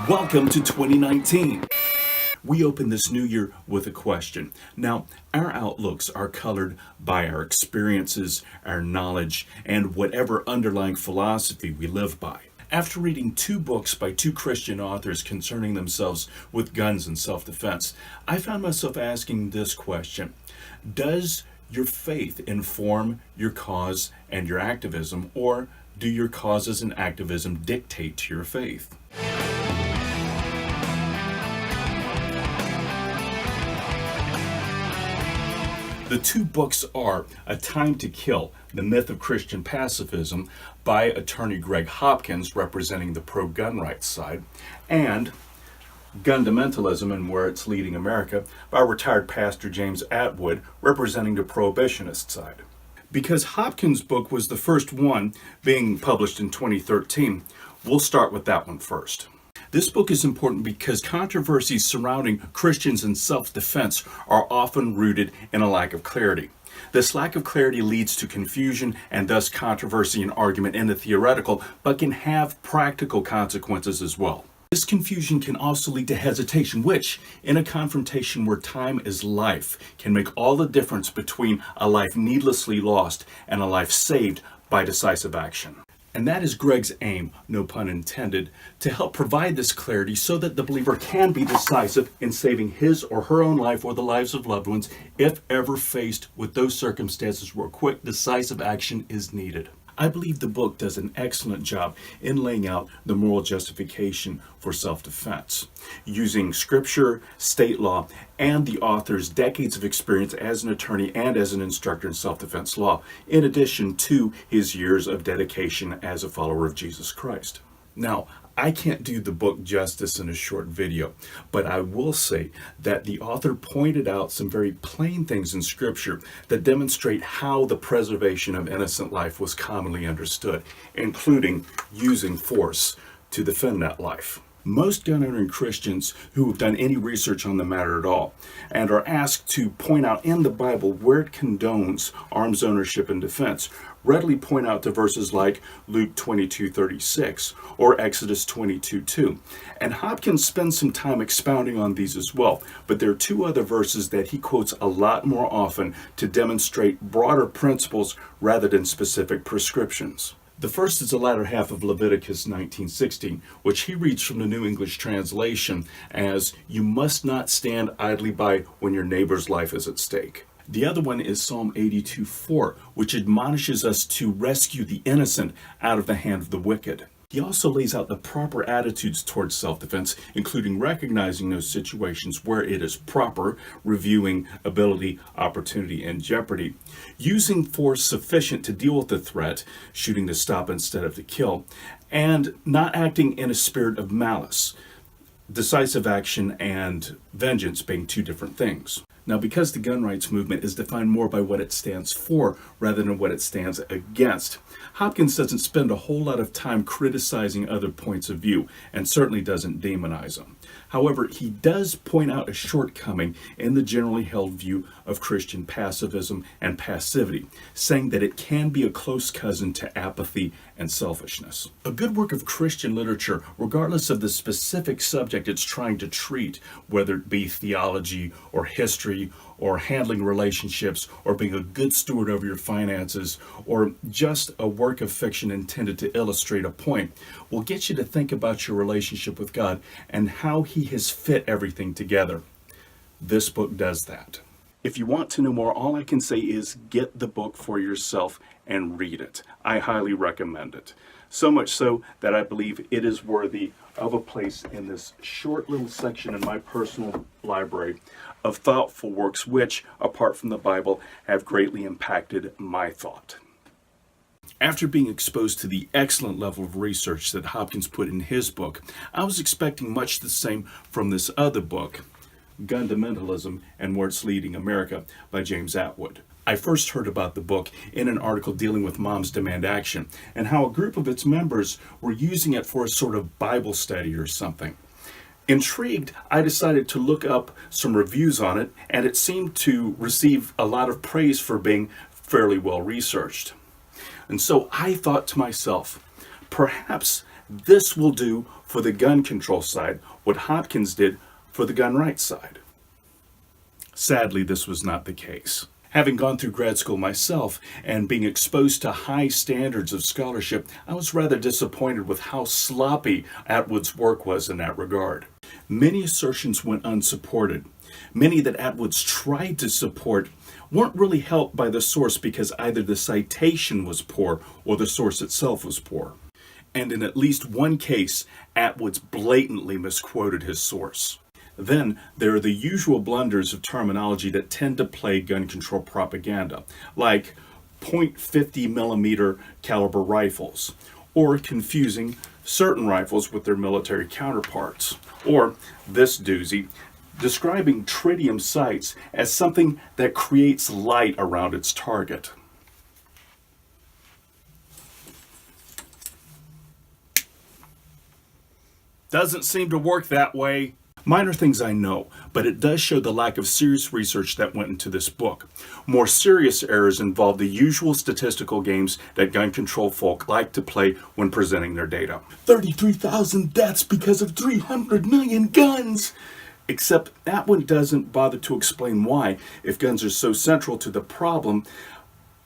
Welcome to 2019. We open this new year with a question. Now, our outlooks are colored by our experiences, our knowledge, and whatever underlying philosophy we live by. After reading two books by two Christian authors concerning themselves with guns and self-defense, I found myself asking this question. Does your faith inform your cause and your activism, or do your causes and activism dictate to your faith? The two books are A Time to Kill, The Myth of Christian Pacifism by attorney Greg Hopkins, representing the pro-gun rights side, and Fundamentalism and Where It's Leading America by retired pastor James Atwood, representing the prohibitionist side. Because Hopkins' book was the first one being published in 2013, we'll start with that one first. This book is important because controversies surrounding Christians and self-defense are often rooted in a lack of clarity. This lack of clarity leads to confusion and thus controversy and argument in the theoretical, but can have practical consequences as well. This confusion can also lead to hesitation, which, in a confrontation where time is life, can make all the difference between a life needlessly lost and a life saved by decisive action. And that is Greg's aim, no pun intended, to help provide this clarity so that the believer can be decisive in saving his or her own life or the lives of loved ones if ever faced with those circumstances where quick, decisive action is needed. I believe the book does an excellent job in laying out the moral justification for self-defense, using scripture, state law, and the author's decades of experience as an attorney and as an instructor in self-defense law, in addition to his years of dedication as a follower of Jesus Christ. Now, I can't do the book justice in a short video, but I will say that the author pointed out some very plain things in Scripture that demonstrate how the preservation of innocent life was commonly understood, including using force to defend that life. Most gun-owning Christians who have done any research on the matter at all and are asked to point out in the Bible where it condones arms ownership and defense readily point out to verses like Luke 22:36 or Exodus 22:2. And Hopkins spends some time expounding on these as well, but there are two other verses that he quotes a lot more often to demonstrate broader principles rather than specific prescriptions. The first is the latter half of Leviticus 19:16, which he reads from the New English Translation as, "You must not stand idly by when your neighbor's life is at stake." The other one is Psalm 82:4, which admonishes us to rescue the innocent out of the hand of the wicked. He also lays out the proper attitudes towards self-defense, including recognizing those situations where it is proper, reviewing ability, opportunity, and jeopardy, using force sufficient to deal with the threat, shooting to stop instead of to kill, and not acting in a spirit of malice. Decisive action and vengeance being two different things. Now, because the gun rights movement is defined more by what it stands for rather than what it stands against, Hopkins doesn't spend a whole lot of time criticizing other points of view and certainly doesn't demonize them. However, he does point out a shortcoming in the generally held view of Christian pacifism and passivity, saying that it can be a close cousin to apathy and selfishness. A good work of Christian literature, regardless of the specific subject it's trying to treat, whether it be theology or history or handling relationships or being a good steward over your finances or just a work of fiction intended to illustrate a point, will get you to think about your relationship with God and how He has fit everything together. This book does that. If you want to know more, all I can say is get the book for yourself and read it. I highly recommend it. So much so that I believe it is worthy of a place in this short little section in my personal library of thoughtful works which, apart from the Bible, have greatly impacted my thought. After being exposed to the excellent level of research that Hopkins put in his book, I was expecting much the same from this other book, Fundamentalism and Where It's Leading America by James Atwood. I first heard about the book in an article dealing with Moms Demand Action and how a group of its members were using it for a sort of Bible study or something. Intrigued, I decided to look up some reviews on it, and it seemed to receive a lot of praise for being fairly well researched. And so I thought to myself, perhaps this will do for the gun control side what Hopkins did for the gun rights side. Sadly, this was not the case. Having gone through grad school myself and being exposed to high standards of scholarship, I was rather disappointed with how sloppy Atwood's work was in that regard. Many assertions went unsupported. Many that Atwood's tried to support weren't really helped by the source because either the citation was poor or the source itself was poor. And in at least one case, Atwood's blatantly misquoted his source. Then there are the usual blunders of terminology that tend to play gun control propaganda, like .50 millimeter caliber rifles, or confusing certain rifles with their military counterparts, or this doozy, describing tritium sights as something that creates light around its target. Doesn't seem to work that way. Minor things I know, but it does show the lack of serious research that went into this book. More serious errors involve the usual statistical games that gun control folk like to play when presenting their data. 33,000 deaths because of 300 million guns! Except that one doesn't bother to explain why, if guns are so central to the problem,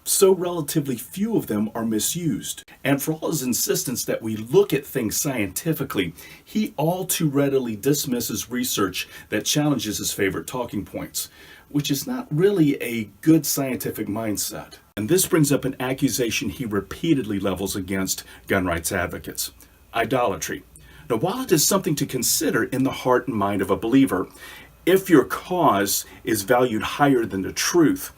so relatively few of them are misused. And for all his insistence that we look at things scientifically, he all too readily dismisses research that challenges his favorite talking points, which is not really a good scientific mindset. And this brings up an accusation he repeatedly levels against gun rights advocates: idolatry. Now, while it is something to consider in the heart and mind of a believer, if your cause is valued higher than the truth,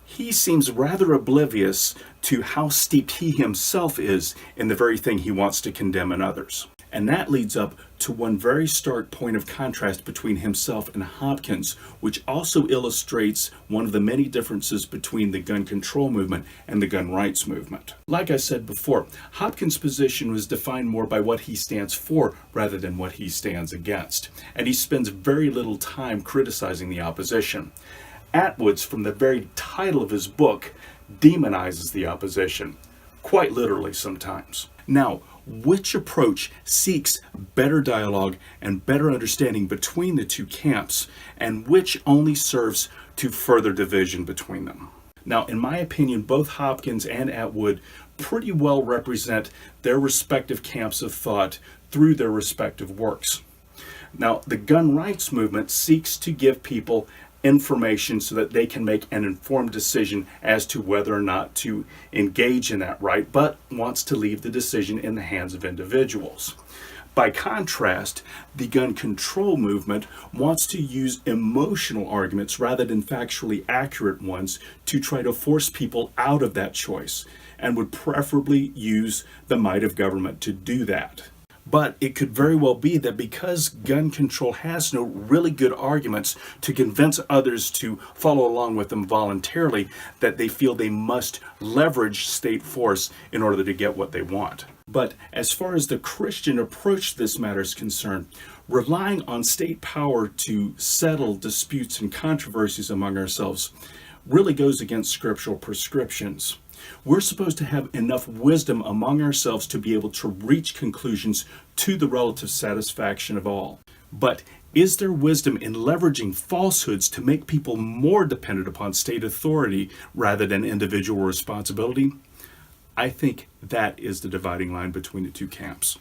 he seems rather oblivious to how steeped he himself is in the very thing he wants to condemn in others. And that leads up to one very stark point of contrast between himself and Hopkins, which also illustrates one of the many differences between the gun control movement and the gun rights movement. Like I said before, Hopkins' position was defined more by what he stands for rather than what he stands against, and he spends very little time criticizing the opposition. Atwood's, from the very title of his book, demonizes the opposition, quite literally sometimes. Now, which approach seeks better dialogue and better understanding between the two camps, and which only serves to further division between them? Now, in my opinion, both Hopkins and Atwood pretty well represent their respective camps of thought through their respective works. Now, the gun rights movement seeks to give people information so that they can make an informed decision as to whether or not to engage in that right, but wants to leave the decision in the hands of individuals. By contrast, the gun control movement wants to use emotional arguments rather than factually accurate ones to try to force people out of that choice, and would preferably use the might of government to do that. But it could very well be that because gun control has no really good arguments to convince others to follow along with them voluntarily, that they feel they must leverage state force in order to get what they want. But as far as the Christian approach to this matter is concerned, relying on state power to settle disputes and controversies among ourselves really goes against scriptural prescriptions. We're supposed to have enough wisdom among ourselves to be able to reach conclusions to the relative satisfaction of all. But is there wisdom in leveraging falsehoods to make people more dependent upon state authority rather than individual responsibility? I think that is the dividing line between the two camps.